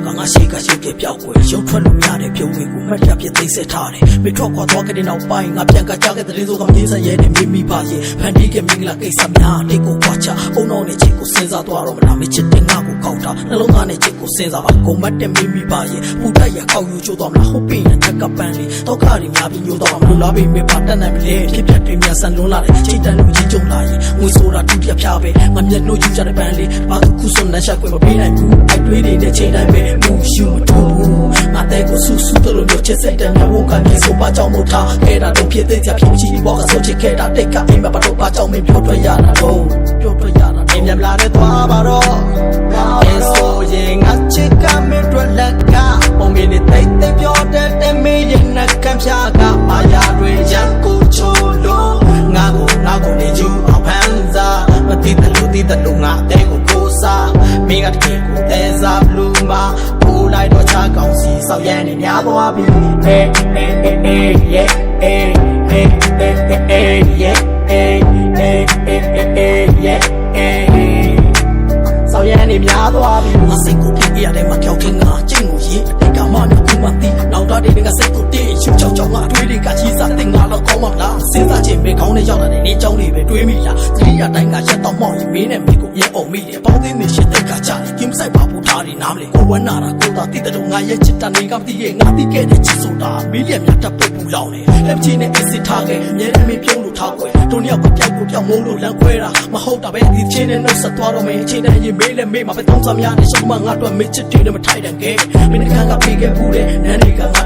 ကငါရှိကရှိပြပြောက်ွယ်ရုပ်ထွက်လို့မရတဲ့ပြုံးတွေကိုမှတ်ရပြသိစေထားတယ်မင်းထွက်ခွာသွားတဲ့နောက်ပိုင်းငါပြန်ကကြခဲ့တဲ့ဆိုကမင်းစရဲနဲ့မိမိပါရဲ့ဖန်တီးခဲ့မင်္ဂလာကိစ္စများတိတ်ကိုခွာချအုံတော်နဲ့ချစ်ကိုစဉ်းစားသွားတော့မလားမချစ်တဲ့ငါကိုကောက်တာနှလုံးသားနဲ့ချစ်ကိုစဉ်းစားပါကိုမတ်တဲ့မိမိပါရဲ့ပူတက်ရကောက်ယူချိုးသွားမလားဟုတ်ပြီနဲ့တက်ကပန်းလေးတော့ခါရီများပြီးညိုတော့မလို့လားပြီးမပါတတ်နိုင်မလဲဖြစ်ပြတွေများဆန်လွန်းလာတယ်ချိတ်တန်လူကြီးကြုံလာရင်ငွေဆိုတာတူပြဖြားပဲငါမျက်နှာကျူးကြတဲ့ပန်းလေးဘာသူခုစွန်နဲ့ရှာခွင့်မပေးနိုင်ဘူးအိုက်တွေးတွေနဲ့ချိန်တိုင်းပဲမူရှူမထူဘူးငါတဲ့ကိုဆူဆူတို့လိုမျိုးချစ်စိတ်တဲ့မျိုးကမြေဆိုပါကြောင့်မို့ထားခဲ့တာတော့ဖြစ်သေးချာဖြစ်ချီဘောကဆိုချစ်ခဲ့တာတိတ်ကအိမ်မှာပါတော့ပါကြောင့်မပြောထွက်ရတာတော့ပြောထွက်ရတာအိမ်မြလာတဲ့သွားပါတော့အဲဆိုရင်ငါချစ်ကမင်းတို့လက်ကပုံမင်းနဲ့တိတ်တိတ်ပြောတဲ့မင်းရဲ့နှက်ကမ်းဖြာကမာယာတွေရန်ကိုချိုးလို့ငါကိုနေယူအောင်ဖန်စားမတိတလူငါတဲ့ကိုစားမင်းကတကယ်ကိုတဲစားဘလူးမှာပို့လိုက်တော့ချကောင်းစီဆောက်ရမ်းနေများသွားပြီဆောက်ရမ်းနေများသွားပြီငါစိတ်ကိုပြေးရတဲ့မှာကြောက်ခင်ငါကျင့်ကိုရေးအတိတ်ကမှမကူမသိနောက်တော့တဲ့ငါစိတ်ကိုတေးရှုချောက်ချောက်ငါတွေးတွေကကြီးစားတင်ငါတော့ကောင်းမလားစဉ်းစားခြင်းပဲခေါင်းနဲ့ရောက်လာတဲ့နေကြောင်းတွေပဲတွေးမိလားသတိရတိုင်းကရက်တော့မောက်ရင်မင်းနဲ့မင်းကိုရဲအောင်မိတယ်ပေါင်းသိနေရှစ်တိတ်ကကြတယ်ကင်းဆိုင်ပါဘူးထားတယ်နားမလဲကိုဝမ်းနာတာကိုသာတိတဲ့ငါရဲ့ချစ်တန်တွေကမသိရဲ့ငါသိခဲ့တဲ့ချစ်ဆိုတာမီးလျက်များတပ်ပုတ်ပူလောင်တယ်လက်ချင်းနဲ့အစ်စ်ထားခဲ့အမြဲတမ်းမပြုံးလို့ထားကွယ်တို့နှစ်ယောက်ကပြောက်ကိုပြောက်မုန်းလို့လမ်းခွဲတာမဟုတ်တာပဲဒီချင်းနဲ့နှုတ်ဆက်သွားတော့မယ်အချင်းနဲ့ရင်မေးလဲမေးမှာပဲတောင်းစားများနဲ့ရှုံးမငါတို့မစ်ချစ်တွေနဲ့မထိုက်တန်ခဲ့မင်းကပေးခဲ့ဘူးတဲ့နန်းတွေကငါ